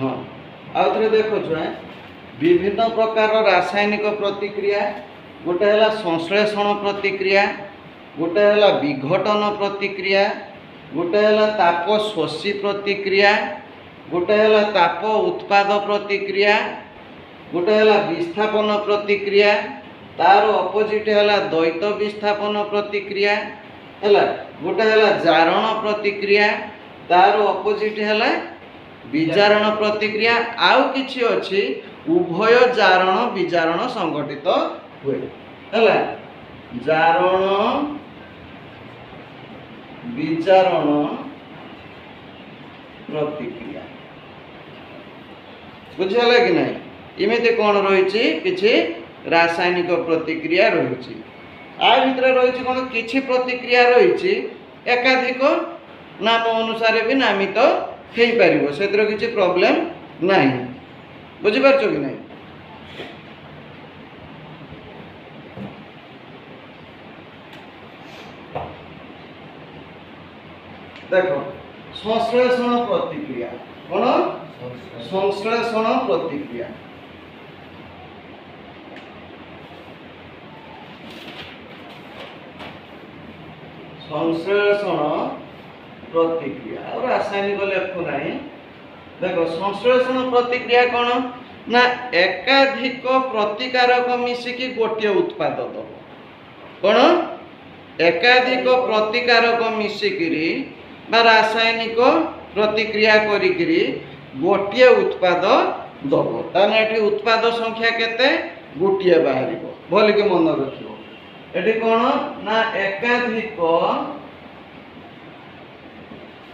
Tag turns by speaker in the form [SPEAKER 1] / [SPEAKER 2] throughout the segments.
[SPEAKER 1] हाँ आउ थे देखो छुआ विभिन्न प्रकार रासायनिक प्रतिक्रिया गोटे है संश्लेषण प्रतिक्रिया गोटे है विघटन प्रतिक्रिया गोटे है ताप शोषी प्रतिक्रिया गोटे है ताप उत्पाद प्रतिक्रिया गोटे है विस्थापन प्रतिक्रिया तार अपोजिट है द्वैत विस्थापन प्रतिक्रिया है गोटे है जारण प्रतिक्रिया तार अपोजिट है विजारण प्रतिक्रिया आउ किछि अछि उभय जारण विजारण संगठित हुए है जारण विजारण प्रतिक्रिया बुझिगला कि नहीं इमिति कौन रही किछि रासायनिक प्रतिक्रिया रही आ भितर रही कौन किछि प्रतिक्रिया रही एकाधिक नाम अनुसार भी नामित हो पारिबो सेतिर किछि प्रॉब्लम नहीं बुझी पारछो कि नहीं देखो संश्लेषण प्रतिक्रिया कौन संश्लेषण प्रतिक्रिया संश्लेषण प्रतिक्रिया और रासायनिक लेखु नहीं देखो संश्लेषण प्रतिक्रिया कौन ना एकाधिक प्रतिकारक मिसिकी गोटे उत्पाद दब कौन एकाधिक प्रतिकारक मिसिकी बा रासायनिक प्रतिक्रिया करिकिरी गोटे उत्पाद दब ताने एठी उत्पाद संख्या केते गोटे बाहरिबो भल के मन रखिबो एठी कौन ना एकाधिक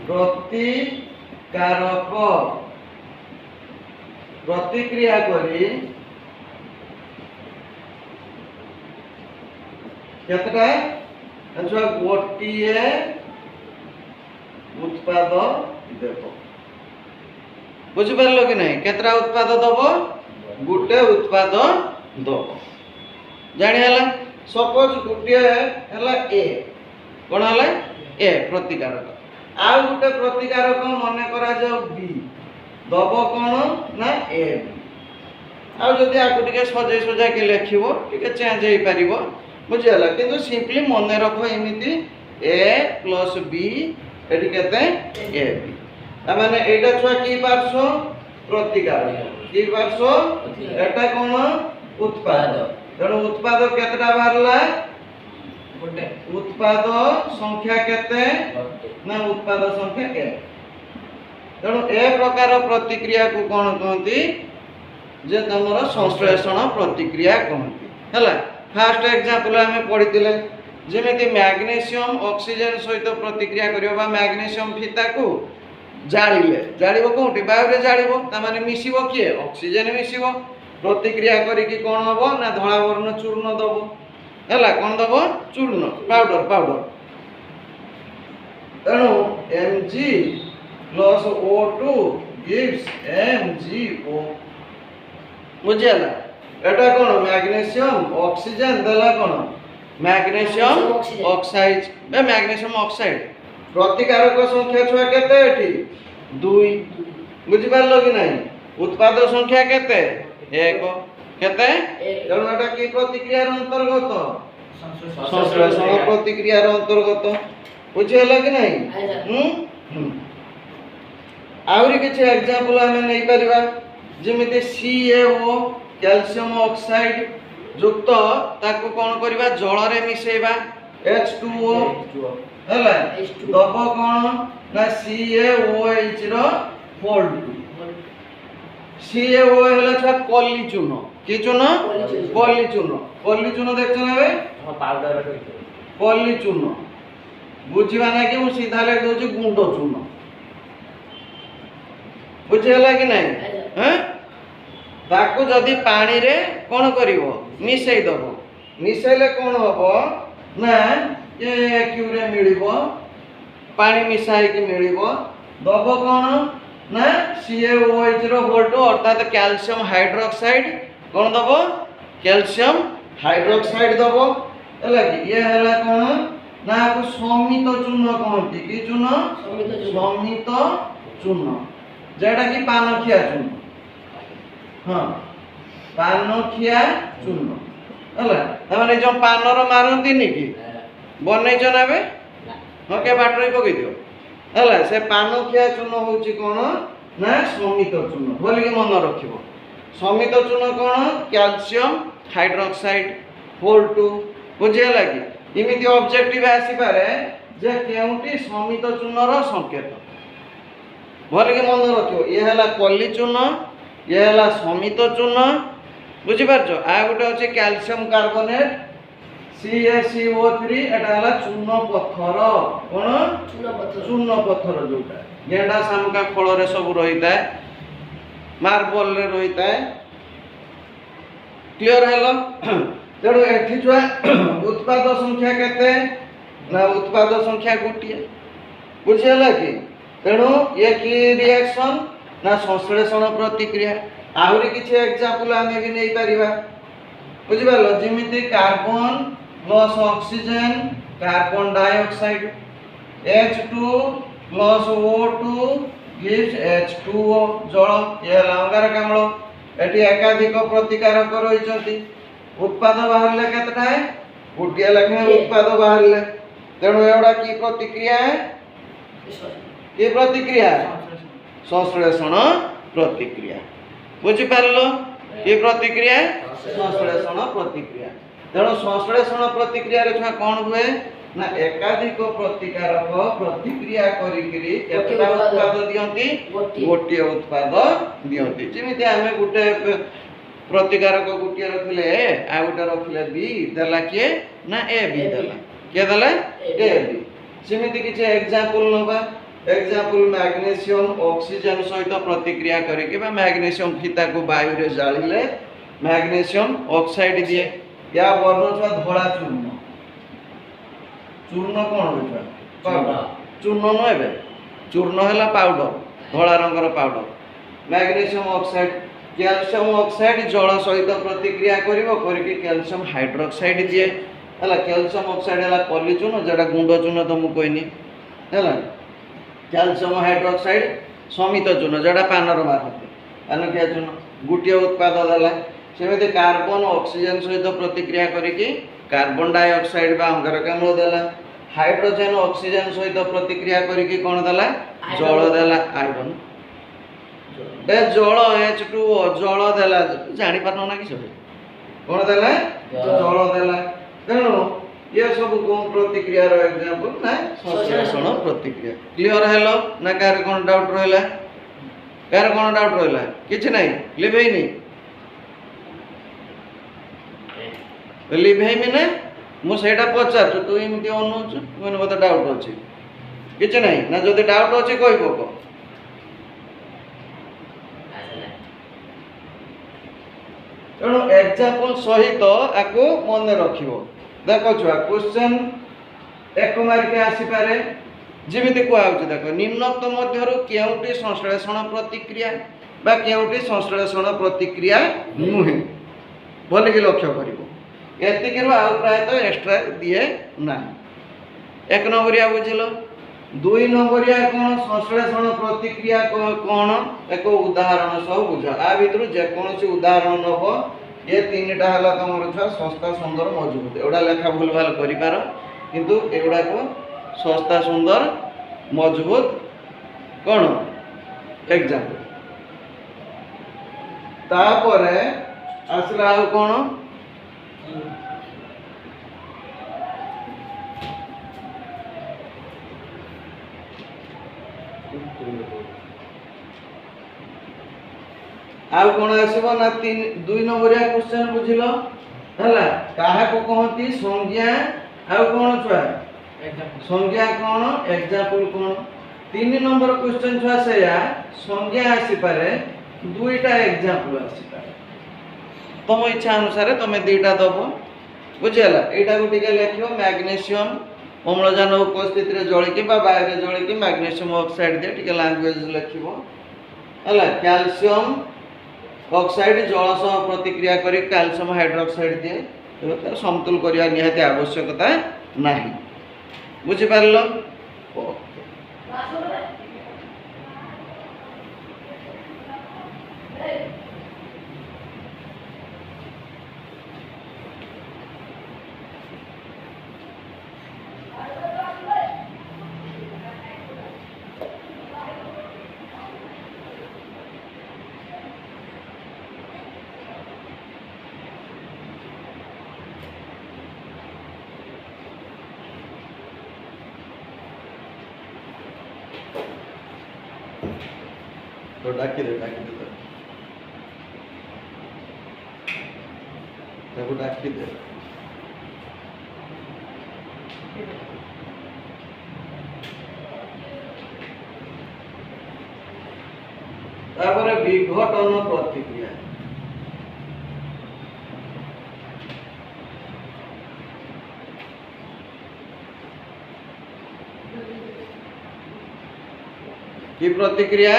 [SPEAKER 1] प्रतिकारक प्रतिक्रिया करी केतटा अच्छा गोटिए उत्पाद देव बुझी पारलो कि नहीं केतटा उत्पाद दब गोटे उत्पाद दब जानी हला सपोज गोटे हला ए कोन हला ए प्रतिकारक आउ गोटे प्रतिकारक मन करा जाओ बी दब कौन ना ए आउ जदि आकु टिके सजे सजा के लिखिबो टिके चेंज होई परिबो बुझियला किंतु सिंपली मन रखो एमिति ए प्लस बी एटी केते ए बी त माने एटा छुआ की पार्श्व प्रतिकारक की पार्श्व एटा कौन उत्पाद तेणु उत्पाद केतटा बाहरला गोटे उत्पाद संख्या केते ना उत्पाद संख्या ए तेणु ए प्रकार प्रतिक्रिया को कौन कहती जे तमर संश्लेषण प्रतिक्रिया कहती हैला फास्ट एग्जांपल हमें पढ़ितिले जेमिति मैग्नीशियम ऑक्सीजन सहित प्रतिक्रिया करियो बा मैग्नीशियम फीता को जाळिले जाळिबो कोठी बायो रे जाळिबो ता माने मिसिबो किए ऑक्सीजन मिसिबो प्रतिक्रिया करी कि कोन हबो ना धळा वर्ण चूर्ण दबो हैला कोन दबो चूर्ण पाउडर पाउडर तेणु Mg plus O2 gives MgO बुझियला एटा कोन मैग्नीशियम ऑक्सीजन देला कोन मैग्नीशियम ऑक्साइड बे मैग्नीशियम ऑक्साइड प्रतिकारक संख्या छुआ केते एठी 2 बुझि पारलो कि नहीं उत्पाद संख्या केते 1 केते तेणु एटा की प्रतिक्रिया अंतर्गत संश्लेषण प्रतिक्रिया अंतर्गत बुझियला कि नहीं आउरी किछि एग्जांपल हमें नै परिबा जेमिति CaO कैल्शियम ऑक्साइड युक्त ताको कोन करबा जल रे मिसेबा H2O हैला दब कोन ना CaOH रो होल्ड CaO हैला छ कली चूर्ण की चूर्ण कली चूर्ण देखछ ना बे हां पाउडर कली चूर्ण बुझिबा ना कि मु सीधा ले दउछ गुंड चूर्ण बुझियला कि नहीं हैं ताको जदी पानी रे कोन करिवो मिसेई दबो मिसेले कोन हबो ना ये क्यूरे मिलिबो पानी मिसाई कि मिलिबो दबो कोन ना CaOH रो वोल्टो अर्थात कैल्शियम हाइड्रोक्साइड कोन दबो कैल्शियम हाइड्रोक्साइड दबो हला कि ये हला कोन ना को समित चूर्ण कहती कि चूर्ण समित चूर्ण যেটা কি পানখিয়া চূর্ণ। हाँ पानखिया चूर्ण है तार जो पानर मारती कि बनईच ना हाँ के बाटर पकई दियो है से पानखिया चूर्ण हूँ कौन ना समित चूर्ण बोलिक मन रख समित चूर्ण कौन कैल्शियम हाइड्रोक्साइड होल 2 बुझीगला कि इमिति ऑब्जेक्टिव आसीपारे जे केउटी समित चूर्णर संकेत बोलिक मन रख ये है कली चूर्ण ये है समित चूर्ण बुझीपार आ गोटे अच्छे कैल्शियम कार्बोनेट CaCO3 एटा है चूर्ण पत्थर कौन चूर्ण पत्थर जोटा गेंडा शामुका फल रे सब रही है मार्बल रे रही है क्लियर है तेणु एठी जो उत्पाद संख्या केते ना उत्पाद संख्या गोटे बुझीगला कि तेणु ये कि रिएक्शन ना संश्लेषण प्रतिक्रिया आहरी किसी एग्जांपल आम भी नहीं पारिबा बुझिपार जमी carbon plus oxygen carbon dioxide H2 plus O2 gives H2O जल ये अंगारकाम्ल एटी एकाधिक प्रतिकारक रही उत्पाद बाहर केतटा है गोटे लेखे उत्पाद बाहर तेणु एवढा की प्रतिक्रिया की प्रतिक्रिया संश्लेषण प्रतिक्रिया बुझीपार कि प्रतिक्रिया संश्लेषण प्रतिक्रिया तेणु संश्लेषण प्रतिक्रिया छुआ कौन हुए ना एकाधिक प्रतिकारक प्रतिक्रिया करिकरी केतटा उत्पाद दियंती गोटे उत्पाद दियंती जेमिति आमे गोटे प्रतिकारक गोटे रखिले आ गोटे रखिले बी देला के ना ए बी देला के देला ए बी सेमिति किछि एग्जांपल नबा एग्जांपल मैग्नीशियम ऑक्सीजन सहित प्रतिक्रिया करके बा मैग्नीशियम फीता को वायु रे जालिले मैग्नीशियम ऑक्साइड दिए या वर्ण छुआ धोला चूर्ण चूर्ण कौन होइछा पाउडर चूर्ण न हेबे चूर्ण हैला पाउडर धोला रंगर powder magnesium oxide calcium oxide जल सहित प्रतिक्रिया करिवो करके कैल्शियम हाइड्रोक्साइड दिए हैला कैल्शियम ऑक्साइड हैला पॉली चूर्ण जेडा गुंड चूर्ण तो मु कहनी हैला कैल्शियम हाइड्रोक्साइड समित चूर्ण जोड़ा पानर मारते पानखिया चूर्ण गोटे उत्पाद देला सेमती कार्बन ऑक्सीजन सहित प्रतिक्रिया करके कार्बन डाइऑक्साइड बा अंगारकाम्ल देला हाइड्रोजन ऑक्सीजन सहित प्रतिक्रिया करके कौन देला जल देला आयरन बे जल H2O जल देला जानि पारनो ना कि कौन देला जल देला तेणु ये सब कौन प्रतिक्रिया रो एग्जांपल ना संश्लेषण प्रतिक्रिया क्लियर हेलो ना कार कोन डाउट रहला कार कोन डाउट रहला किछ नहीं लिभेई नहीं लिभेई मिने मु सेटा पचार तू इमति अनुच मन मते डाउट अछि किछ नहीं ना जदि डाउट अछि कहबो को तेणु एग्जांपल सहित आको मन रखिबो देखो छुआ क्वेश्चन एक मार्क आसी पारे जेमिति को आउछ देखो निम्नोक्त मध्यरु केउटी संश्लेषण प्रतिक्रिया बा केउटी संश्लेषण प्रतिक्रिया नुहे बोले कि लक्ष्य करिवो एतिकिरु आ प्राय तो एक्स्ट्रा दिए ना एक नंबरिया बुझिलो दुई नंबरिया कोन संश्लेषण प्रतिक्रिया कोन एक उदाहरण सब बुझ आ भितरु जे कोनसी उदाहरण नबो ये तीनटा हला तमर छा सस्ता सुंदर मजबूत एडा लेखा भूल भाल करि पारो किंतु एडा को सस्ता सुंदर मजबूत कोन एग्जांपल तापरे आसला आ कोन आउ कोन आसीबो ना तीन दुई नंबरिया क्वेश्चन बुझिलो हला काहा को कहती संज्ञा आउ कोन छुआ संज्ञा कोन एग्जांपल कोन तीन नंबर क्वेश्चन छुआ सेया संज्ञा आसी पारे दुईटा एग्जांपल आसी पारे तुम इच्छा अनुसार तुम दुईटा दबो बुझिला एटा को टिके लिखियो मैग्नीशियम अम्लजान उपस्थित रे जळिके बा बाहर जळिके मैग्नीशियम ऑक्साइड दे टिके लैंग्वेज लिखिबो हला कैल्शियम ऑक्साइड जल सह प्रतिक्रिया करी कैल्शियम हाइड्रोक्साइड दिए तो समतुल करिया निहाती आवश्यकता नाही बुझि पारलो तो डाकी दे ताको डाकी दे तापर विघटन प्रतिक्रिया की प्रतिक्रिया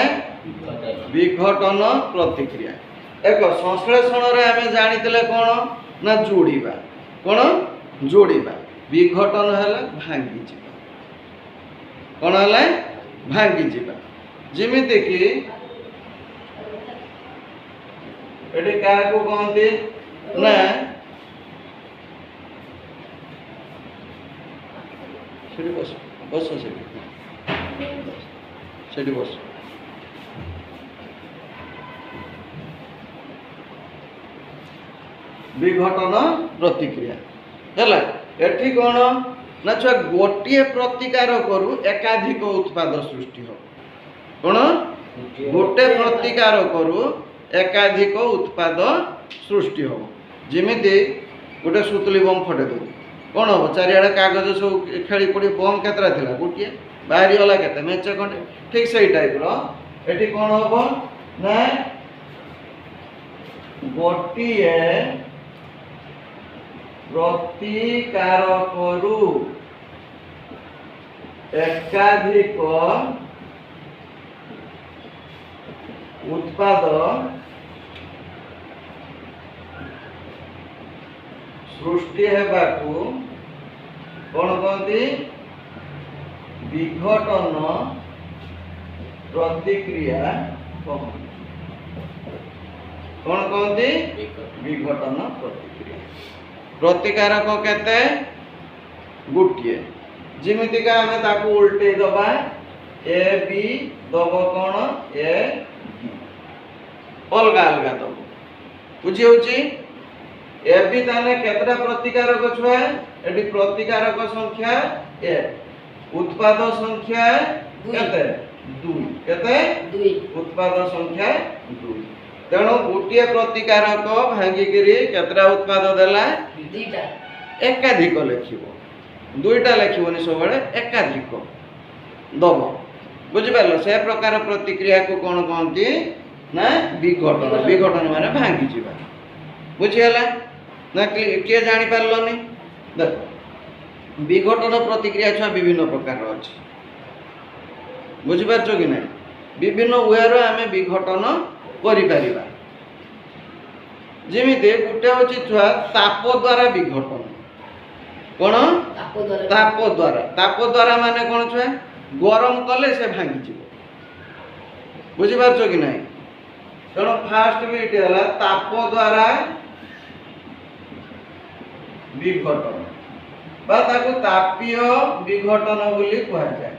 [SPEAKER 1] विघटन प्रतिक्रिया एक संश्लेषण रे आमे जानितले कोन ना जोड़ीबा कोन जोड़ीबा विघटन हला भांगी जिबा कोन हला भांगी जिबा जेमिति कि एटी का को कहते ना सेठी बस बस सेठी बस विघटन प्रतिक्रिया हैला एठी कोन ना छ गोटिए प्रतिकार करू एकाधिक उत्पाद सृष्टि हो कोन गोटे प्रतिकार करू एकाधिक उत्पाद सृष्टि हो जेमिति गोटे सुतली बम फटे दो कौन हम चारिआडे कागज सब खेली पड़ी बम केतरा थिला गोटिए बाहरी गला केते मेचे खंडे ठीक सही टाइप रो एठी कौन हो ना गोटिए प्रतिकार करू एकाधिक उत्पाद सृष्टि हेबाकू कौन कहती विघटन प्रतिक्रिया कहती कौन कहती विघटन प्रतिक्रिया प्रतिकारक केते गुटिए जिमिति का हमें ताकू उल्टे दबा ए बी दब कौन ए अलगा अलगा दब बुझी होची ए बी ताने केतरा प्रतिकारक छुआ एटी प्रतिकारक संख्या ए उत्पाद संख्या केते 2 केते 2 उत्पाद संख्या 2 तेणु गोटिए प्रतिकारक भांगी गिरी केतरा उत्पाद देला दुईटा एकाधिक लेखिबो दुईटा लेखिबोनी सबले एकाधिक दब बुझि पारलो से प्रकार प्रतिक्रिया को कोन कहंती ना विघटन विघटन माने भांगी जीवा बुझि हला ना के जानि पारलोनी देखो विघटन प्रतिक्रिया छुआ विभिन्न प्रकार अछि बुझि पारछो कि नै विभिन्न वे रो आमे विघटन करि परिबा जेमिते गुटे होची छुआ ताप द्वारा विघटन कोन ताप द्वारा माने कोन छुआ गरम कले से भांगी जीवो बुझि पारछो कि नै तेणु फास्ट बिट है ताप द्वारा विघटन तापीय विघटन बोली कह जाए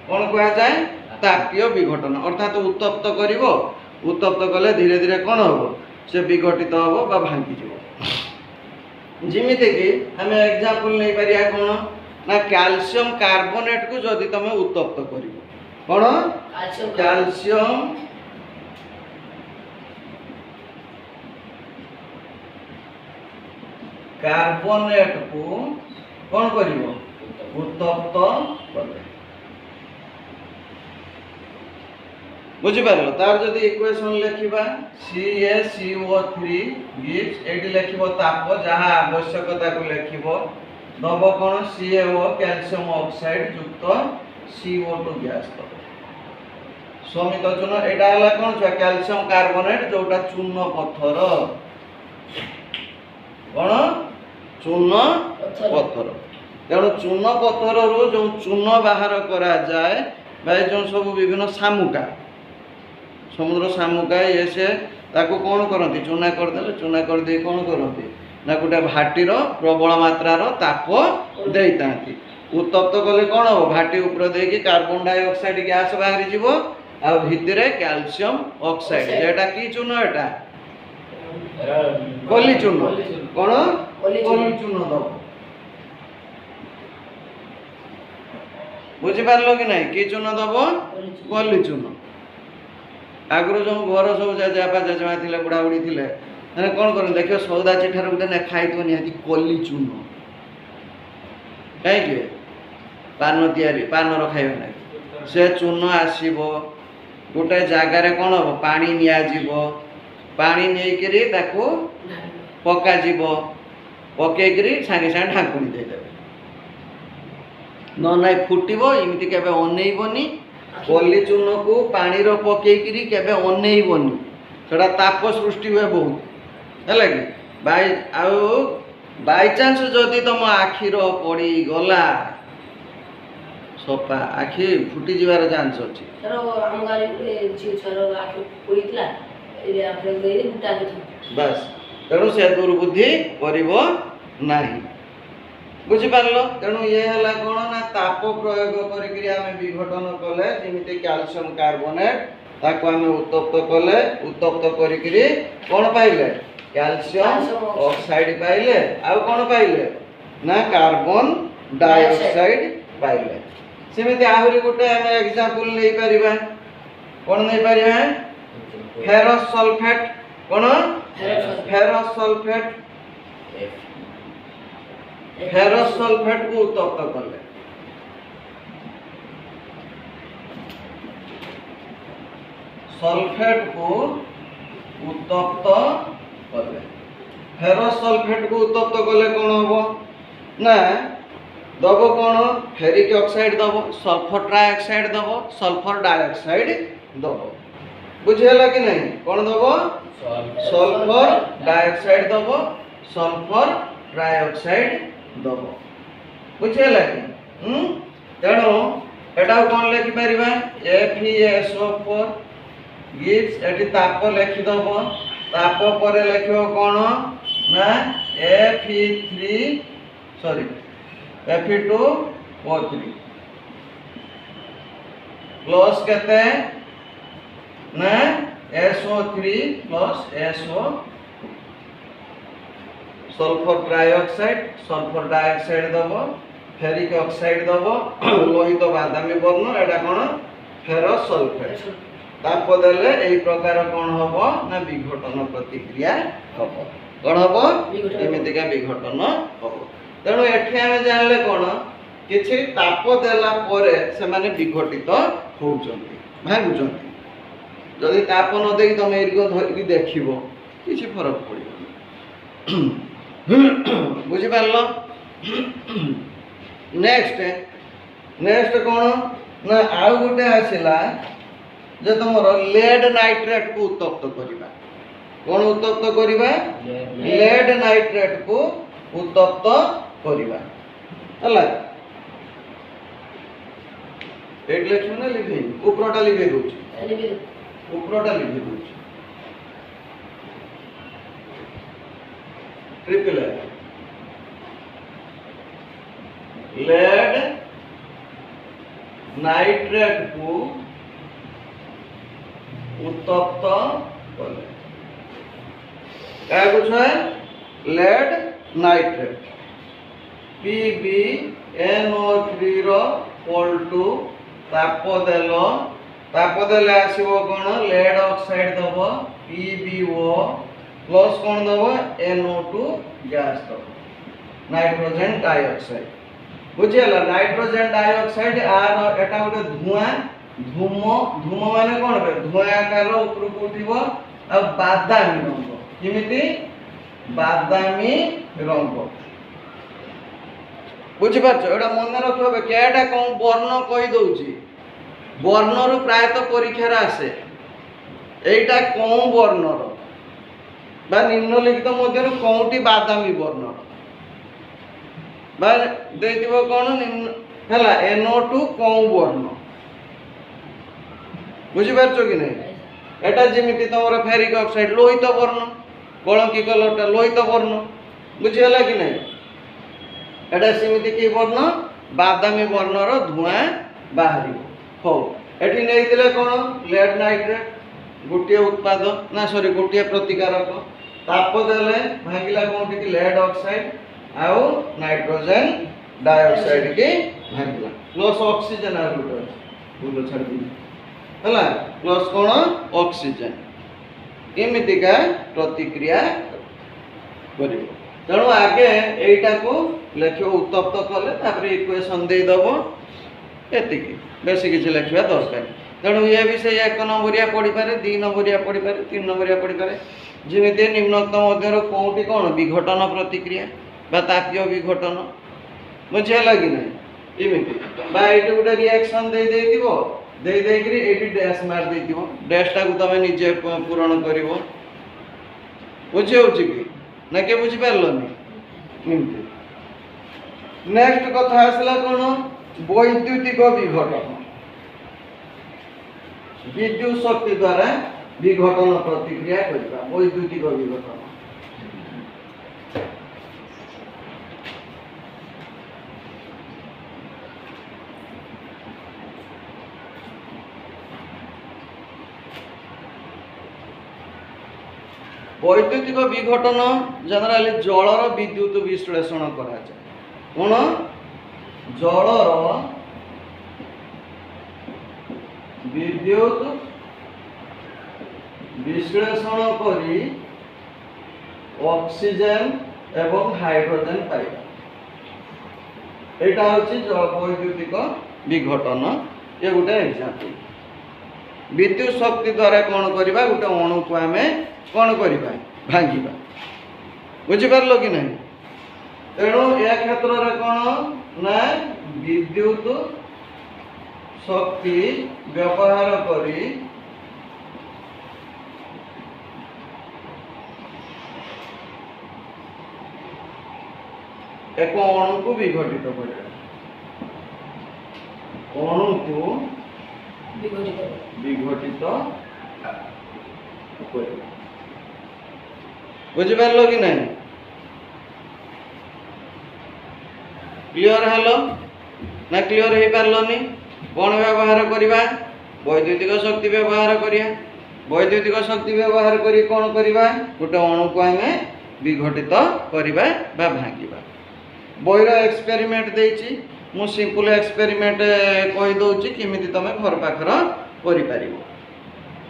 [SPEAKER 1] कौन कह जाए तापीय विघटन अर्थात उत्तप्त करिवो उत्तप्त कले धीरे धीरे कौन हम से विघटित हम बा भांगी जीवो जिमिति कि हमें एग्जांपल नहीं परिया कौन ना कैल्शियम कार्बोनेट को जदि तमे उत्तप्त करिवो कौन कैल्शियम कार्बोनेट को कौन करिवो उत्तप्त करे बुझी पारलो तार जदी इक्वेशन लिखिबा CaCO3 गिव्स एडी लिखिबो ताप जहां आवश्यकता को लिखिबो दब कोन CaO कैल्शियम ऑक्साइड युक्त CO2 गैस दब समित चूर्ण एडा हला कोन छ कैल्शियम कार्बोनेट जोटा चूर्ण पत्थर कौन चूर्ण पत्थर तेणु चूर्ण पत्थर रो जो चूर्ण बाहर करा जाए भाई जो सब विभिन्न सामुका समुद्र सामुका ये से ताको कौन करती चूना करदे चूना कर दे कौन करती ना गोटे भाटीर प्रबल मात्रार ताप देता उत्तप्त कले कौन हो भाटी ऊपर देकी कार्बन डाइऑक्साइड गैस बाहरी जीवो आ भितरे कैल्शियम ऑक्साइड जेटा की चूर्ण एटा कली चूर्ण कौन कली चूर्ण दब बुझी पारलो कि नहीं कि चूर्ण दब कली चूर्ण आगु जो घर सब जेजेबापा जेजेमा थे बुढ़ा बुढ़ी थे मैंने कौन कर देख सौदा चिठार गोटे लेखा हो निहाती कली चून कहीं पान तैयारी पान खाइबा ना से चून आसब गोटे जगार कौन हम पानी नियाजिब पानी नहीं पका पकईकरी सागे सागे ढाकुणी देदेवे ना फुटब इमती के अनईबनी कली चून को पानी पकईकरी के अनईबनी सेटा ताप सृष्टि हुए बहुत है कि बाईचान्स जदि तुम आखिर पड़ी गला सफा आखि फुटी जीवार चान्स अच्छी बस तेणु से दुर्बुद्धि करना बुझिपार तेणु ये है कौन ना ताप प्रयोग कर विघटन कले जमी कैल्शियम कार्बोनेट ताको आम उत्तप्त कले उत्तप्त करी कौन पाइले कैल्शियम ऑक्साइड पाइले आउ कौन पाइले ना कार्बन डाइऑक्साइड पाइले सेमिति आहुरी गोटे आम एग्जांपल नहीं परिबा कौन नहीं परिबा फेरस सल्फेट कौन फेरस सल्फेट फेरस सल्फेट को उत्तप्त कले सल्फेट को उत्तप्त कले फेरस सल्फेट को उत्तप्त कले कौन हम ना दब कौन फेरिक ऑक्साइड दब सल्फर ट्राइऑक्साइड दब सल्फर डाइऑक्साइड दब बुझेगा कि नहीं कौन दब सल्फर डाइऑक्साइड दब सल्फर ट्राइऑक्साइड दब बुझेगा कि तेणु एटा कौन लिखि परिबा FeSO4 गिव्स एटी ताप लिखिदब ताप पर लिखियो कौन ना Fe2O3 प्लस केते ना SO3 plus SO sulphur trioxide dioxide दब फेरिक ऑक्साइड दब लोहित बादामी वर्ण एटा कौन फेरस सल्फेट ताप देले एई प्रकार कौन हबो ना विघटन प्रतिक्रिया हबो कौन हबो एमितिका विघटन हबो तेणु एठी आमे जानले कौन किछि ताप देला परे से माने विघटित होउचंती भांगुचंती जदि ताप न देई तुम एरिको धरिकी देखिबो किछि फरक पड़िबो बुझि पारलो नेक्स्ट कौन ना आउ गोटे आसिला जे तुमर लेड नाइट्रेट को उत्तप्त करिबा कौन उत्तप्त करिबा लेड नाइट्रेट को उत्तप्त करिबा हला एट लिखियो ना लिखि ऊपरटा लिखि दोछि ऊपरटा लिखि दोछि ट्रिपल लेड नाइट्रेट को उत्तप्त कले क्या कुछ है लेड नाइट्रेट PbNO3 रो पॉल्टू ताप देले आसीबो कोन लेड ऑक्साइड दबो PbO प्लस कोन दबो NO2 गैस दबो नाइट्रोजन डाइऑक्साइड बुझियला नाइट्रोजन डाइऑक्साइड आर एटा गोटे धुआं धूम माने कोन बे धुआं आकार ऊपर को उठिबो आ बादामी रंग किमिति बादामी रंग बुझि पारछ एटा मन रखबे केटा कोन वर्ण कहि दउची वर्ण रु प्रायत परीक्षा रे आसे एटा कोन वर्ण रो बा निम्नलिखित मध्यरु कोनटी बादामी वर्ण बा देतिबो कोन निम्न हला NO2 कोन वर्ण बुझी पारछो कि नहीं एटा जेमिति तमरा फेरिक ऑक्साइड लोहित वर्ण कलंकी कलरटा लोहित वर्ण बुझी हला कि नहीं एटा सेमिति की वर्ण बादामी वर्ण रो धुआं बाहरी हो एठी नेइतिले कोन लेड नाइट्रेट गोटिए उत्पाद ना सॉरी गोटिए प्रतिकारक ताप देले भागिला कोनटी की लेड ऑक्साइड आउ नाइट्रोजन डाइऑक्साइड के भागिला प्लस ऑक्सीजन आ गुटो छाड़ दी है प्लस कौन ऑक्सीजन एमतीका प्रतिक्रिया कर तेणु आगे यहीटा को लिख उत्तप्त कले इक्वेशन देदेव एति बेस किसी लिखा दरकार तेणु ये भी से 1 नंबरिया पढ़ी पारे 2 नंबरिया पढ़ी पारे 3 नंबरिया पढ़ी पारे जमी निम्नोक्त मध्य कौटी कौन विघटन प्रतिक्रिया बा तापीय विघटन बुझीगला कि ना इमिति बा ये गोटे रिएक्शन दे डैश मार देथिबो डैशटा को तमे निजे पूरण करिवो बुझी होउची कि ना के बुझी पारलनी इमिति नेक्स्ट कथा आसला कोन वैद्युतिक विघटन विद्युत शक्ति द्वारा विघटन प्रतिक्रिया करबा वैद्युतिक विघटन वैद्युतिक विघटन जनरली जलर विद्युत विश्लेषण करा जाए कौन जलर विद्युत विश्लेषण करी ऑक्सीजन एवं हाइड्रोजन पाइबा एटा होची वैद्युतिक विघटन ये गोटे एग्जांपल विद्युत शक्ति द्वारा कौन करबा गोटे अणु को आमे कौन करबा भांगिबा बुझी पारलो कि नहीं तेणु या क्षेत्र रे कौन ना विद्युत शक्ति व्यवहार करी एक अणु को विघटित करबा अणु को विघटित करबा बुझी पारलो कि नहीं क्लियर हेलो ना क्लियर हो पारलनी कौन व्यवहार करवा वैद्युतिक शक्ति व्यवहार करिया वैद्युतिक शक्ति व्यवहार करी कौन करवा गोटे अणु को आम विघटित करवा बा भांगिबा बहिर एक्सपेरिमेंट देछि मु सिंपल एक्सपेरिमेंट कहि दउछि किमिति तमे घर पाखर करि पारिबो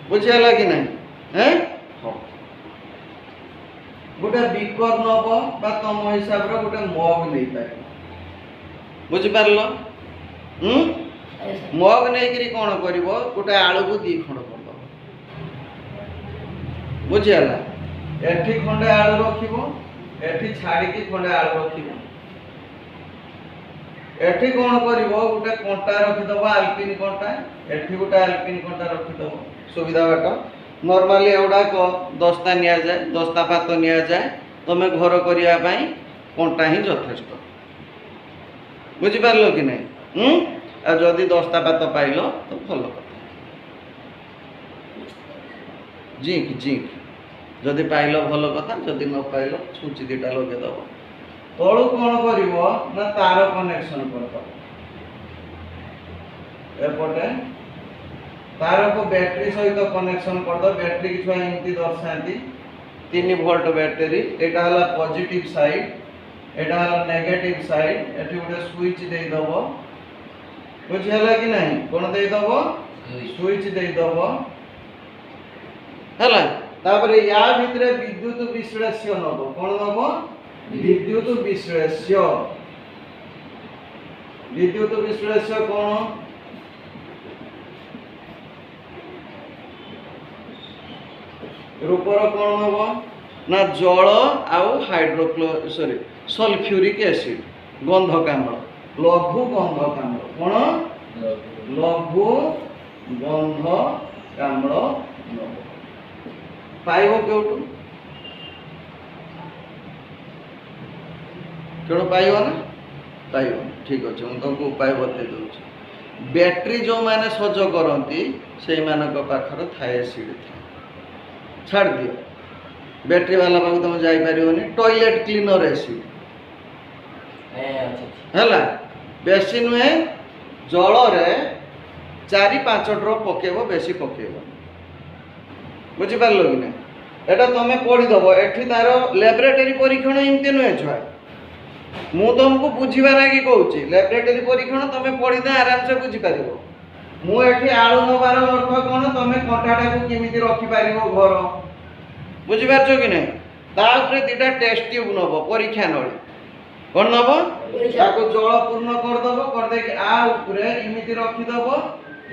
[SPEAKER 1] बुझियाला कि नहीं हैं गोटे बिकर नब बा तम हिसाब रे गोटे मग नहीं पार बुझी पारलो मग नहीं करी कौन करिवो गोटे आलू को 2 खंड कर दो बुझियाला एठी खंडे आलू रखिबो एठी छाड़ी की खंडे आलू रखिबो एठी कौन करिवो गोटे कंटा रखि दबो आल्पिन कंटा एठी गोटे आल्पिन कंटा रखि दबो सुविधा बाट नॉर्मली एवडा को दस्ता निया जाए दस्ता पात निया जाए तमे घर करिया पई कंटा ही यथेष्ट बुझी पारलो कि नहीं आ जदि दस्ता पात पाइलो तो भल कथा जिंक जिंक जदि पाइलो भल कथा जदि न पाइलो छुची दिटा लगे दबो तळु कोन करिवो ना तार कनेक्शन कर दबो एपटे तार को बैटरी सहित कनेक्शन कर दो बैटरी की छुआ एमती दर्शाती 3 वोल्ट बैटरी एटा हला पॉजिटिव साइड एटा हला नेगेटिव साइड एठी गोटे स्विच दे दबो बुझी हला कि नहीं कोन दे दबो स्विच दे दबो हला तापरे या भितरे विद्युत विश्लेष्य नबो कोन नबो विद्युत विश्लेष्य कोन रूपर कौन हम ना जल आउ सल्फ्यूरिक एसिड गंधकाम्ल लघु गंधकाम्ल कौन लघु गंधकाम्ल पाइब केउटु केणु पाइब ना पाइब ठीक अच्छे मुझे तुमको उपाय बतई दूसरी बैटेरी जो मैंने सज करती से पाखर थाए एसिड था छाड़ दियो बैटरी वाला पाक तुम जाई परियोनी टॉयलेट क्लीनर एसिड हैला बेसी नुहे जल रे 4-5 ड्रॉप पकेबो बेसी पकेबो बुझी पारलो कि ना एटा तमे पढ़ी दबो एठी तारो लैबोरेटरी परीक्षण इमते नुहे छुआ मु तुमको बुझीबा लागि कहूची लैबोरेटरी परीक्षण तमे पढ़ी दे आराम से बुझी पारिबो मु एठी आलू नबार अर्थ कोन तमे कंटाटा को केमिति रखि पारिबो घर बुझि पारछो कि नै ता ऊपर दुटा टेस्ट ट्यूब नबो परीक्षा नळी कोन नबो ताको जल पूर्ण कर दबो कर दे कि आ ऊपर इमिति रखि दबो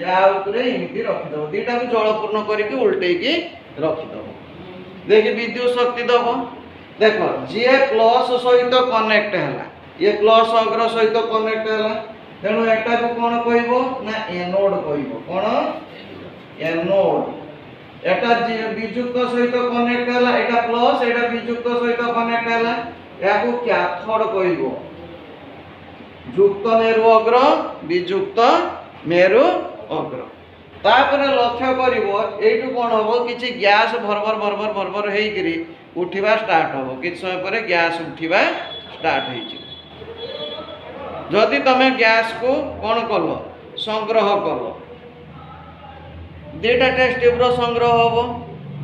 [SPEAKER 1] या ऊपर इमिति रखि दबो दुटा को जल पूर्ण करिकि उल्टे की रखि दबो देखि विद्युत शक्ति दबो देखो जे प्लस सहित कनेक्ट हला ये प्लस अग्र सहित कनेक्ट हला तेणु एटा को कोन कहइबो ना एनोड कहइबो कोन एनोड एटा विद्युत सहित कनेक्ट हला एटा प्लस एटा विद्युत सहित कनेक्ट हला याको कैथोड कहइबो युक्त मेरु अग्र विजुक्त मेरु अग्र तापरे लक्ष्य करिवो एटु कोन होबो किछि गैस भरभर हेइकरी उठिबा स्टार्ट होबो किछ समय परे गैस उठिबा स्टार्ट हेइछि जदि तमे गैस को कोन करलो संग्रह करलो दुटा टेस्ट ट्यूब रो संग्रह होबो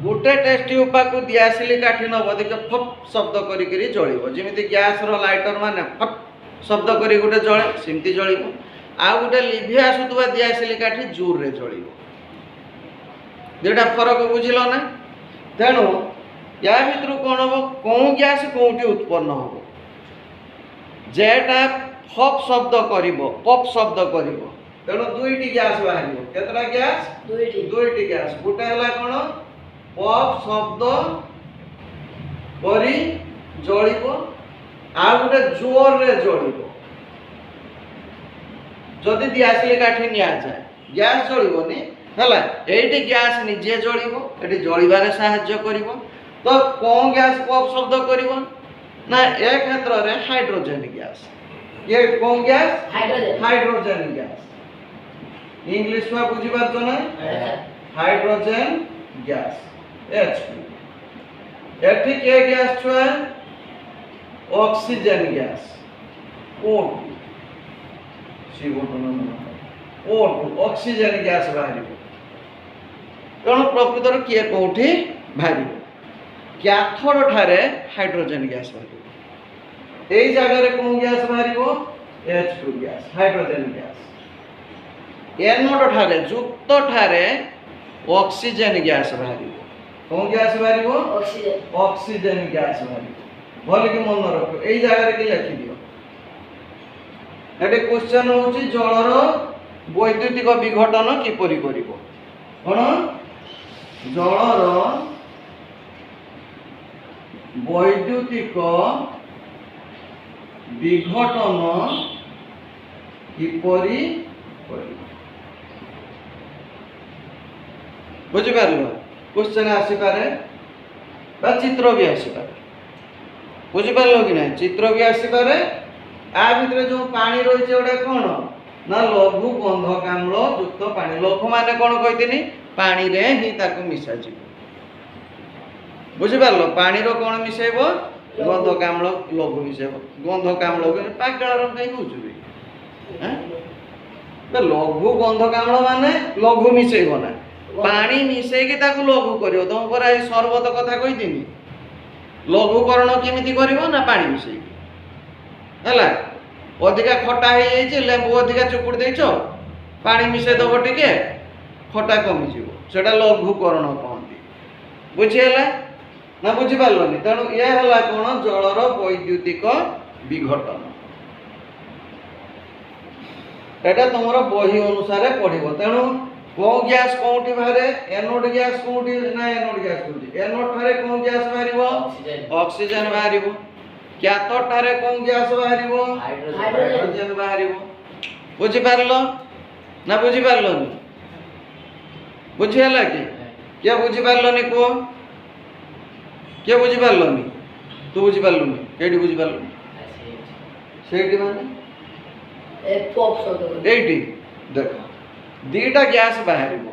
[SPEAKER 1] गोटे टेस्ट ट्यूब पाकु दियासिली काठी नबो देखो फप शब्द करी करी जळिबो जेमिति गैस रो लाइटर माने फप शब्द करी गोटे जळे सिमति जळिबो आ गोटे लिभि आसुतबा दियासिली काठी जोर रे जळिबो दुटा फरक बुझिलो ना तेणु या भितरु कोन होबो कोन गैस कोउटी उत्पन्न होबो जेटा फप शब्द करिवो पप शब्द करिवो तेणु दुईटी गैस बाहरिवो केतरा गैस दुईटी गैस गोटे हला कोन पप शब्द करी जळिवो आ गोटे जोर रे जळिवो जदि दियासिली काठी निया जाय गैस जळिवोनी हला एठी गैस निजे जळिवो एठी जळिबारे सहाय्य करिवो तो कोन गैस पप शब्द करिवो ना ए क्षेत्र रे हाइड्रोजन गैस ये कौन गैस हाइड्रोजन गैस इंग्लिश में बुझी पारछो ना हाइड्रोजन गैस H2 एठी के गैस छुए oxygen gas O2 CO2 O2 oxygen gas बाहरिबो तेणु प्रकृतर किए कोठी बाहरिबो कैथोड ठारे हाइड्रोजन गैस बाहरिबो এই জায়গায় কোন গ্যাস বাহিব H2 gas hydrogen gas anode ঠারে যুক্ত ঠারে অক্সিজেন গ্যাস বাহিব কোন গ্যাস বাহিব অক্সিজেন গ্যাস বাহিব বলে কি মনে রাখো এই জায়গায় কি লিখি দিও এটি কোশ্চেন হচ্ছে জলর বৈদ্যুতিক বিঘটন কিপরি করিব কোন জলর বৈদ্যুতিক विघटन किपरि बुझी पारलो क्वेश्चन आसी पारे बा चित्र भी आसी पारे बुझी पारलो कि ना चित्र भी आसी पारे आ भितरे जो पानी रही ओडा कोन ना लघु गंधक अम्ल युक्त पानी लघु माने कोन कहितनी पानी रे ही ताको मिसा जी बुझी पारलो पानी रो कोन मिसेबो गंधक अम्ल लघु मिसेबो गंधक अम्ल पागल कहीं होचुबे हैं लघु गंधक अम्ल माने लघु मिसेबो ना पानी मिसे के ताकू लघु करियो तुम पर आई सर्वत कथा कहि दिनी लघुकरण केमिति करिवो ना पानी मिसे हला अधिका खटा हे जे लेंबू अधिका चुपुड़ देइछो पानी मिसे दबो टिके खटा कमी जीवो सेटा लघुकरण कहंती बुझी हला ना बुझी पारलोनी तेणु ये हला कोन जलर वैद्युतिक विघटन एटा तुमरो बही अनुसार पढिबो तेणु को गैस कोठी बाहरे एनोड गैस कोठी ना एनोड गैस कोठी एनोड थारे को गैस बाहरिबो ऑक्सीजन बाहरिबो कैथोड थारे को गैस बाहरिबो हाइड्रोजन बाहरिबो बुझी पारलो ना बुझी पारलोनी बुझी हला कि क्या बुझी पारलोनी को क्या बुझी पारलोनी तू बुझी पारलोनी केडी बुझी पारलोनी सेठी माने ए पॉप शब्द एटी देखो दीटा गैस बाहरिबो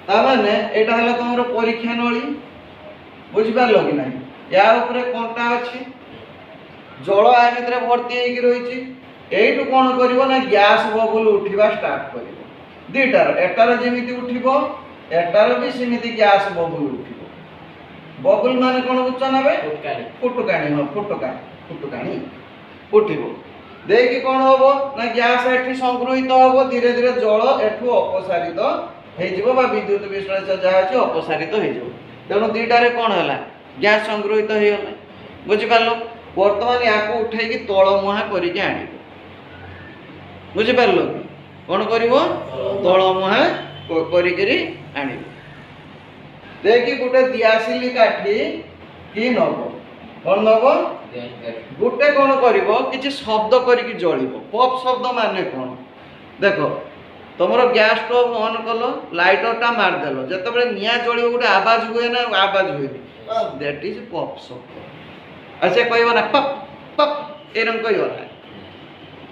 [SPEAKER 1] ता माने एटा हला तमरो परीक्षा नळी बुझी पारलो कि नाही या ऊपर कोनटा अछि जल आ भितर भर्ती हे कि रहिछि एइटु कोन करिवो ना गैस बबुल उठिबा स्टार्ट करिवो दीटार एटार जेमिति उठिबो एटार भी सेमिति गैस बबुल उठिबो बबुल माने कोन उच्च नबे फुटकाणी हां फुटकाणी उठिबो ଦେଇକି କ'ଣ ହବ ନା ଗ୍ୟାସ୍ ଏଠି ସଂଗୃହୀତ ହବ, ଧୀରେ ଧୀରେ ଜଳ ଏଠୁ ଅପସାରିତ ହେଇଯିବ ବା ବିଦ୍ୟୁତ ବିଶ୍ଳେଷଣ ଯାହା ଅଛି ଅପସାରିତ ହେଇଯିବ। ତେଣୁ ଦୁଇଟାରେ କ'ଣ ହେଲା, ଗ୍ୟାସ୍ ସଂଗୃହୀତ ହେଇଗଲା। ବୁଝିପାରିଲ? ବର୍ତ୍ତମାନ ୟାକୁ ଉଠେଇକି ତଳମୁହାଁ କରିକି ଆଣିବ। ବୁଝିପାରିଲ କି? କ'ଣ କରିବ? ତଳମୁହାଁ କରିକିରି ଆଣିବ। ଦେଇକି ଗୋଟେ ଦିଆସିଲି କାଠି କି ନବ, କ'ଣ ନବ? ଗୋଟେ କ'ଣ କରିବ, କିଛି ଶବ୍ଦ କରିକି ଜଳିବ। ପପ୍ ଶବ୍ଦ ମାନେ କ'ଣ? ଦେଖ, ତମର ଗ୍ୟାସ୍ ଷ୍ଟୋଭ୍ ଅନ୍ କଲ, ଲାଇଟରଟା ମାରିଦେଲ, ଯେତେବେଳେ ନିଆଁ ଜଳିବ ଗୋଟେ ଆବାଜ ହୁଏ ନା ଆବାଜ ହୁଏନି? ଦ୍ୟାଟ୍ ଇଜ୍ ପପ୍ ଶବ୍ଦ। ଆଉ ସେ କହିବ ନା ପପ୍ ପପ୍, ଏରକମ କହିବ ନା?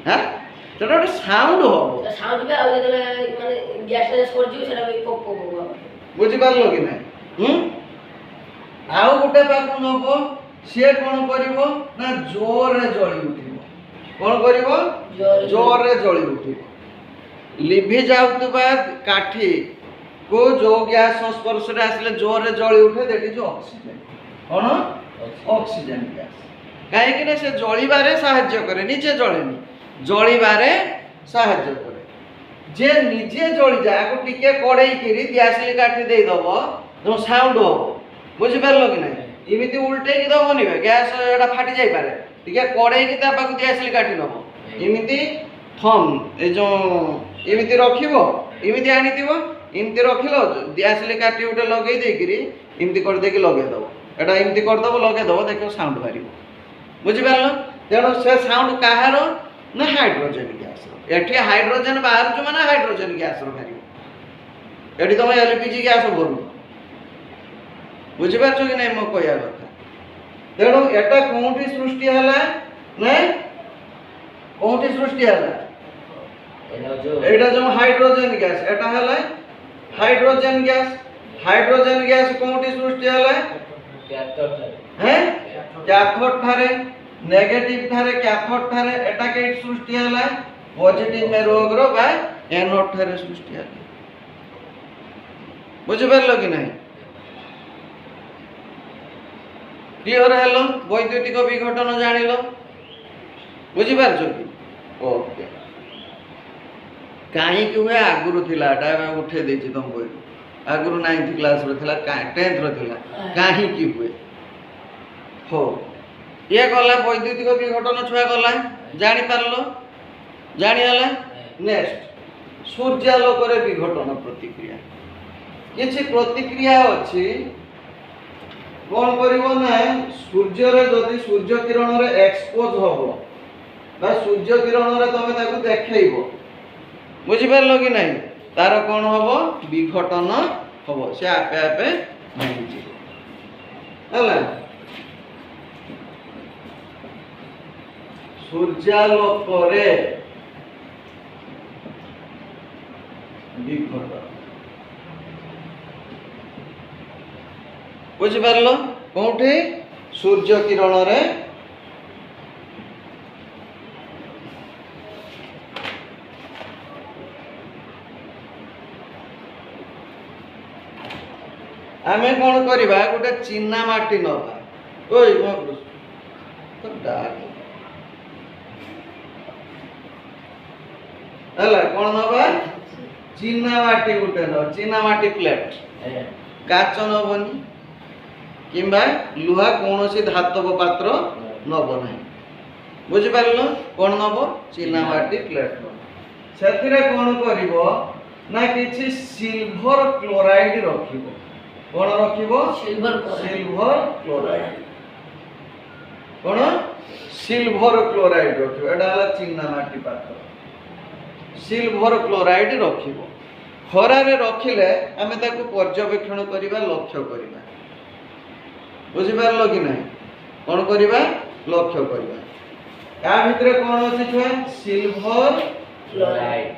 [SPEAKER 1] ହଁ, ସେଟା ଗୋଟେ ସାଉଣ୍ଡ ହବ। ବୁଝିପାରିଲ କି ନାହିଁ? ଆଉ ଗୋଟେ ପାଖକୁ ନବ, ସିଏ କ'ଣ କରିବ ନା ଜୋରରେ ଜଳି ଉଠିବ। କ'ଣ କରିବ? ଜୋରରେ ଜଳି ଉଠିବ। ଲିଭି ଯାଉଥିବା କାଠିକୁ ଯୋଉ ଗ୍ୟାସ୍ ସଂସ୍ପର୍ଶରେ ଆସିଲେ ଜୋରରେ ଜଳି ଉଠେ, ଦ୍ୟାଟ୍ ଇଜ୍ ଅକ୍ସିଜେନ୍। କ'ଣ? Oxygen gas. କାହିଁକି ନା ସେ ଜଳିବାରେ ସାହାଯ୍ୟ କରେ, ନିଜେ ଜଳେନି, ଜଳିବାରେ ସାହାଯ୍ୟ କରେ। ଯେ ନିଜେ ଜଳିଯାଏ, ଆକୁ ଟିକେ କଡ଼େଇକିରି ଦିଆସିଲି କାଠି ଦେଇଦବ, ଯୋଉ ସାଉଣ୍ଡ ହବ। ବୁଝିପାରିଲ କି ନାହିଁ? ଏମିତି ଉଲଟେଇକି ଦବନି, ଗ୍ୟାସ୍ ଏଟା ଫାଟି ଯାଇପାରେ। ଟିକେ କଡ଼େଇକି ତା ପାଖକୁ ଦିଆସିଲି କାଠି ନବ, ଏମିତି ଥମ୍ ଏ ଯୋଉ ଏମିତି ରଖିବ, ଏମିତି ଆଣିଥିବ, ଏମିତି ରଖିଲ, ଦିଆସିଲି କାଠି ଗୋଟେ ଲଗେଇ ଦେଇକିରି ଏମିତି କରିଦେଇକି ଲଗେଇଦବ। ଏଟା ଏମିତି କରିଦବ, ଲଗେଇଦବ, ଦେଖିବ ସାଉଣ୍ଡ ବାହାରିବ। ବୁଝିପାରିଲ? ତେଣୁ ସେ ସାଉଣ୍ଡ କାହାର ନା ହାଇଡ୍ରୋଜେନ୍ ଗ୍ୟାସ୍ର। ଏଠି ହାଇଡ୍ରୋଜେନ୍ ବାହାରୁଛୁ ମାନେ ହାଇଡ୍ରୋଜେନ୍ ଗ୍ୟାସ୍ର ବାହାରିବ। ଏଠି ତମେ ଏଲ୍ପିଜି ଗ୍ୟାସ୍ ଭରୁନ। ବୁଝିପାରୁଛ କି ନାହିଁ ମୋ କହିବା କଥା? ତେଣୁ ଏଟା କୋଉଠି ସୃଷ୍ଟି ହେଲା ନା କୋଉଠି ସୃଷ୍ଟି ହେଲା? ଏଇଟା ଯୋଉ ହାଇଡ୍ରୋଜେନ୍ ଗ୍ୟାସ୍, ଏଟା ହେଲା ହାଇଡ୍ରୋଜେନ୍ ଗ୍ୟାସ୍। ହାଇଡ୍ରୋଜେନ୍ ଗ୍ୟାସ୍ କୋଉଠି ସୃଷ୍ଟି ହେଲା? କ୍ୟାଥୋଡ୍ ଠାରେ, ନେଗେଟିଭ ଠାରେ, କ୍ୟାଥୋଡ୍ ଠାରେ। ଏଟା କେଠି ସୃଷ୍ଟି ହେଲା? ପଜିଟିଭ ମେରୁଅଗ୍ର ବା ଏନୋଡ୍ ଠାରେ ସୃଷ୍ଟି ହେଲା। ବୁଝିପାରିଲ କି ନାହିଁ? କ୍ଲିୟର ହେଲ? ବୈଦ୍ୟୁତିକ ବିଘଟନ ଜାଣିଲ? ବୁଝିପାରୁଛ କି? ଓକେ। କାହିଁକି ହୁଏ ଆଗରୁ ଥିଲା, ଏଟା ଏବେ ଉଠେଇ ଦେଇଛି ତମ ବହିରୁ। ଆଗରୁ 9th କ୍ଲାସରେ ଥିଲା, 10th ରେ ଥିଲା। କାହିଁକି ହୁଏ? ହଉ, ଇଏ ଗଲା ବୈଦ୍ୟୁତିକ ବିଘଟନ, ଛୁଆ ଗଲା, ଜାଣିପାରିଲ? ଜାଣିହେଲା? ନେକ୍ସଟ, ସୂର୍ଯ୍ୟାଲୋକରେ ବିଘଟନ ପ୍ରତିକ୍ରିୟା। କିଛି ପ୍ରତିକ୍ରିୟା ଅଛି। କ'ଣ କରିବ ନା, ସୂର୍ଯ୍ୟରେ ଯଦି ସୂର୍ଯ୍ୟ କିରଣରେ ଏକ୍ସପୋଜ ହବ ବା ସୂର୍ଯ୍ୟ କିରଣରେ ତମେ ତାକୁ ଦେଖେଇବ, ବୁଝିପାରିଲ କି ନାହିଁ, ତାର କ'ଣ ହବ? ବିଘଟନ ହବ। ସେ ଆପେ ଆପେ ଭାଙ୍ଗିଯିବ। ହେଲା? ସୂର୍ଯ୍ୟାଲୋକରେ ବିଘଟନ, ବୁଝିପାରିଲ? କୋଉଠି? ସୂର୍ଯ୍ୟ କିରଣରେ ଆମେ କ'ଣ କରିବା? ଗୋଟେ ଚିନା ମାଟି ନବା। ଓଇ ହେଲା, କ'ଣ ନବା? ଚିନା ମାଟି ଗୋଟେ ନବା। ଚିନା ମାଟି ପ୍ଲେଟ୍, କାଚ ନବନି କିମ୍ବା ଲୁହା କୌଣସି ଧାତବ ପାତ୍ର ନବ ନାହିଁ। ବୁଝିପାରିଲ? କ'ଣ ନବ? ଚିନା ମାଟି ପ୍ଲେଟ୍ ନବ। ସେଥିରେ କ'ଣ କରିବ ନା କିଛି ସିଲଭର କ୍ଲୋରାଇଡ୍ ରଖିବ। କ'ଣ ରଖିବ? Silver chloride. କ'ଣ? ସିଲଭର କ୍ଲୋରାଇଡ୍ ରଖିବ। ଏଟା ହେଲା ଚିନା ମାଟି ପାତ୍ର। ସିଲଭର କ୍ଲୋରାଇଡ୍ ରଖିବ। ଖରାରେ ରଖିଲେ ଆମେ ତାକୁ ପର୍ଯ୍ୟବେକ୍ଷଣ କରିବା, ଲକ୍ଷ୍ୟ କରିବା। ବୁଝିପାରିଲ କି ନାହିଁ? କ'ଣ କରିବା? ଲକ୍ଷ୍ୟ କରିବା। ୟା ଭିତରେ କ'ଣ ଅଛି ଛୁଆ? Silver chloride.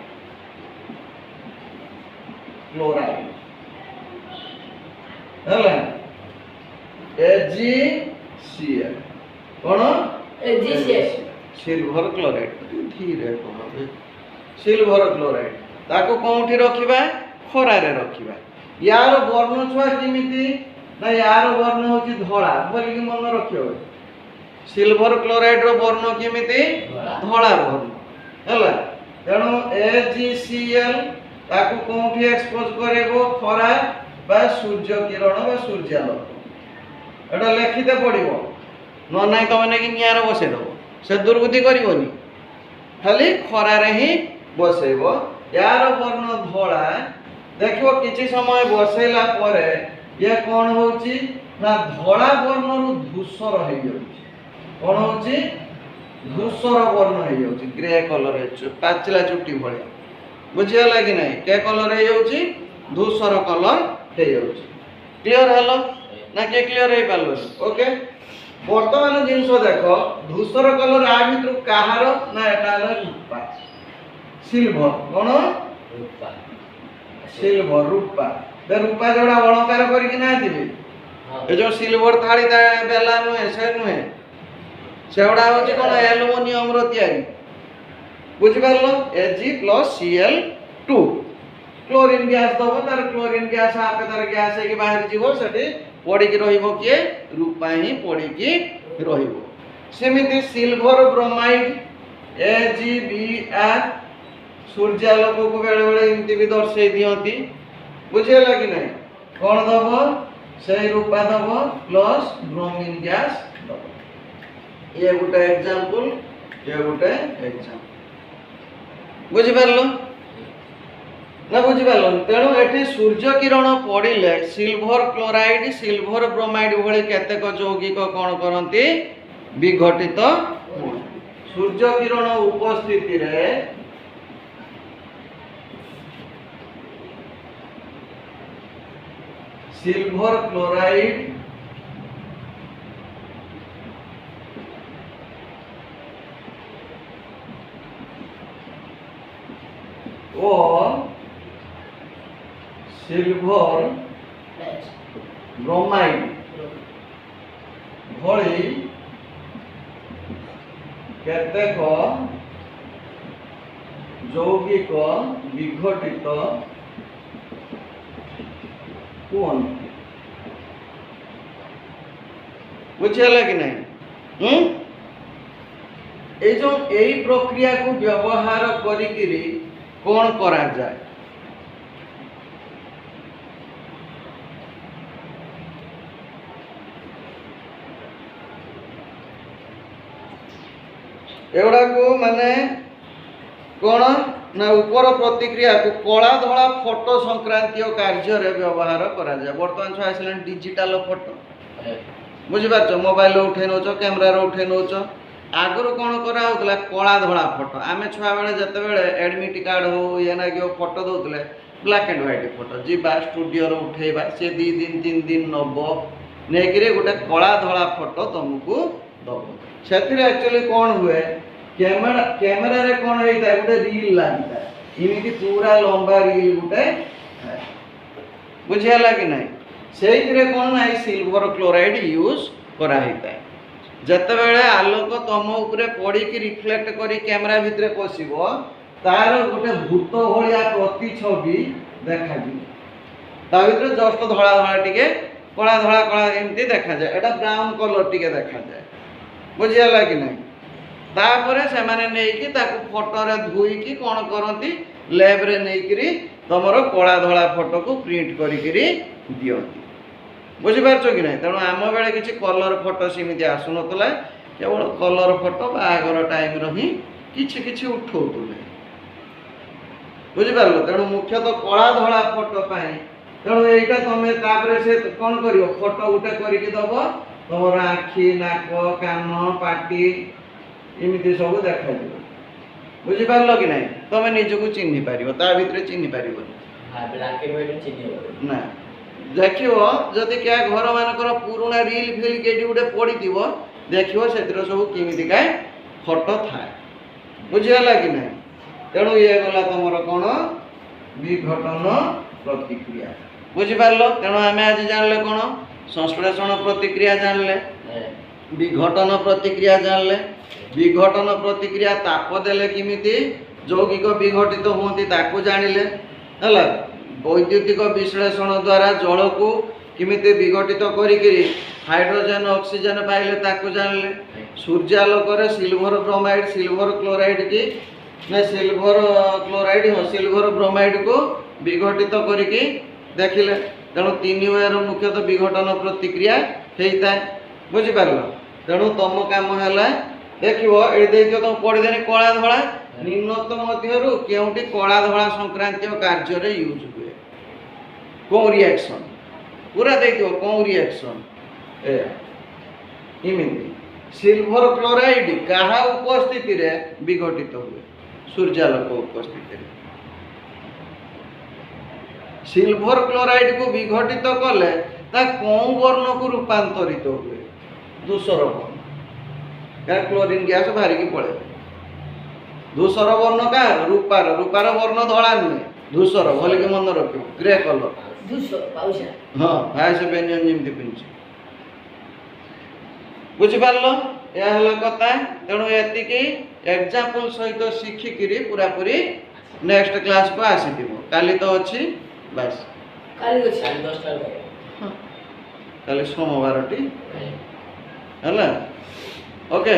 [SPEAKER 1] ହେଲା? AgCl। କ'ଣ? AgCl, silver chloride. ଧୀରେ କହିବେ। ସିଲଭର କ୍ଲୋରାଇଡ୍ ତାକୁ କୋଉଠି ରଖିବା? ଖରାରେ ରଖିବା। ୟାର ବର୍ଣ୍ଣ ଛୁଆ କେମିତି ନା, ୟାର ବର୍ଣ୍ଣ ହେଉଛି ଧଳା ବୋଲିକି ମନେ ରଖିବ। सिल्वर क्लोराइड रो वर्ण केमिति धला वर्ण हैला तेणु AgCl ताकू कोठी एक्सपोज करेबो खरा बा सूर्य किरण बा सूर्यालोक एटा लिखिते पड़िबो न नाइ तो माने कि नियार बसे दो से दुर्गति करिवोनी खाली खरा रे ही बसेबो यार वर्ण धला देखो किछि समय बसेला परे ये कोन होची ना धला वर्ण रु धूसर हे जाउची कोन होची धूसर वर्ण हे जाउची ग्रे कलर हे पाचला चुट्टी भले बुझियला कि नहीं के कलर हे जाउची धूसर कलर हे जाउची क्लियर हेलो ना के क्लियर हे पालो ओके वर्तमान जिंस देखो धूसर कलर आ भितर काहार ना एटा रूपा सिल्वर कोन रूपा सिल्वर रूपा ते रूपा जोड़ा अलंकार करके ना दिबे ए जो सिल्वर थाली ता बेला नुहे से नुहे सेवडा होची कोन एल्युमिनियम रो तयारी बुझि पारलो Ag+Cl2 क्लोरीन गैस दबो तार क्लोरीन गैस आपे तार गैस है कि बाहर जीवो सेठी पड़ी की रहिबो के रूपा ही पड़ी की रहिबो सेमिति सिल्वर ब्रोमाइड AgBr सूर्यालोक को बेले बेले इमती भी दर्शे दियंती बुझेला कि नहीं कोन दबो से रूपा दबो प्लस ब्रोमीन गैस दबो ये गुटे एग्जांपल ये गुटे एग्जांपल बुझि पारलो ना बुझि पारलो तेणु एठी Surya Kiran पड़िले silver chloride silver bromide भली केतेक यौगिक कोन करंती विघटित सूर्य किरण उपस्थिति रे सिल्वर क्लोराइड और सिल्वर ब्रोमाइड भली केतेक यौगिक विघटित बुझेला कि नहीं जो यही प्रक्रिया को व्यवहार करिकिरी कौन करा जाए एवडा को माने कौन ना ऊपर प्रतिक्रिया को कला धला फोटो संक्रांतीय कार्य रे व्यवहार करा जाए वर्तमान छ आसले डिजिटल फोटो बुझि पाछ मोबाइल उठे नोच कैमरा रे उठे नोच आगुरु कौन करा होतला कला धला फोटो आमे छुआ बेले जते बेले एडमिट कार्ड हो या ना कि फोटो दउतले ब्लैक एंड व्हाइट फोटो जीबा स्टूडियो रो उठेबा से 2 दिन 3 दिन नबो नेकरे गोटे कला धला फोटो तुमको दबो सेतिर एक्चुअली कौन हुए कैमरा रे कौन होइता गोटे रील लागता इमिति पूरा लंबा रील गोटे बुझियाला कि नहीं सेइतरे कौन नाइ सिल्वर क्लोराइड यूज करा हिता जते बेले आलोक तम ऊपर पड़ी की रिफ्लेक्ट करी कैमरा भितरे पसिबो तार गोटे भूत भलिया प्रतिछबि देखा जी ता भितरे जस्ट धळा धळा टिके कला एमती देखा जाए एटा ब्राउन कलर टिके देखा जाए बुझियाला कि नहीं तापरे से माने नेई की ताकू फोटो रे धुई की कोन करंती लैब रे नेई करी तमरो कला धळा फोटो को प्रिंट करी करी दियंती बुझि पारछो कि नहीं तेणु आम बेले किसी कलर फोटो सेमती आसु नतला केवल कलर फोटो बाहागर टाइम रही किछि किछि उठौतुले बुझि पारलो तेणु मुख्यतः कला धळा फोटो पाई तेणु एटा तमे तापरे से कोन करियो फोटो उठे करी की दबो तमर आखि नाक कान पाटी इमिति सब देखा दियो बुझि पारलो कि नहीं तमे निजको चिन्हि पारिबो ता भितरे चिन्हि पारिबो हां ब्लैक एंड व्हाइट चिन्हि ना देखियो जदि क्या घर मानकर पुराना रील फिल केडी उडे पड़ी दिबो देखियो सेतिर सब केमिति काय फोटो थाए बुझियाला कि नहीं तेणु ये गला तमर कोन विघटन प्रतिक्रिया बुझि पारलो तेणु आमे आज जानले कोन संश्लेषण प्रतिक्रिया जानले विघटन प्रतिक्रिया जानले विघटन प्रतिक्रिया ताप देले किमिति यौगिक विघटित होती ताकू जानिले हला वैद्युतिक विश्लेषण द्वारा जल को किमिति विघटित करिकरी हाइड्रोजन ऑक्सीजन पाइले ताको जानले सूर्यालोक सिल्वर ब्रोमाइड सिल्वर क्लोराइड की ना सिल्वर क्लोराइड हाँ सिल्वर ब्रोमाइड को विघटित करिकी देखिले तेणु तीन वेर मुख्यतः विघटन प्रतिक्रिया होता है बुझिपार तेणु तुम काम है देखो ये तुम पढ़ीदेनी कला धला निम्नतम मध्य केउटी कला धला संक्रांतीय कार्य यूज हुए कौ रिएक्शन पूरा देखो कौ रिएक्शन इमिति सिल्वर क्लोराइड कहा उपस्थिति रे विघटित हुए सूर्यालोक उपस्थिति रे सिल्वर क्लोराइड को विघटित कले ता कौ वर्ण को रूपांतरित हुए धूसर वर्ण क्या क्लोरीन गैस बाहर की पड़े धूसर वर्ण का रूपार रूपार वर्ण धड़ा नुहे धूसर भले के मन रखियो ग्रे कलर हाँ भाई व्यंजन जमी पिंच बुझिपार यह कथा तेणु ये एग्जाम्पल सहित शिखिकी पूरा पूरी नेक्स्ट क्लास को आसी काली तो अच्छी बस काली सोमवार टी है ओके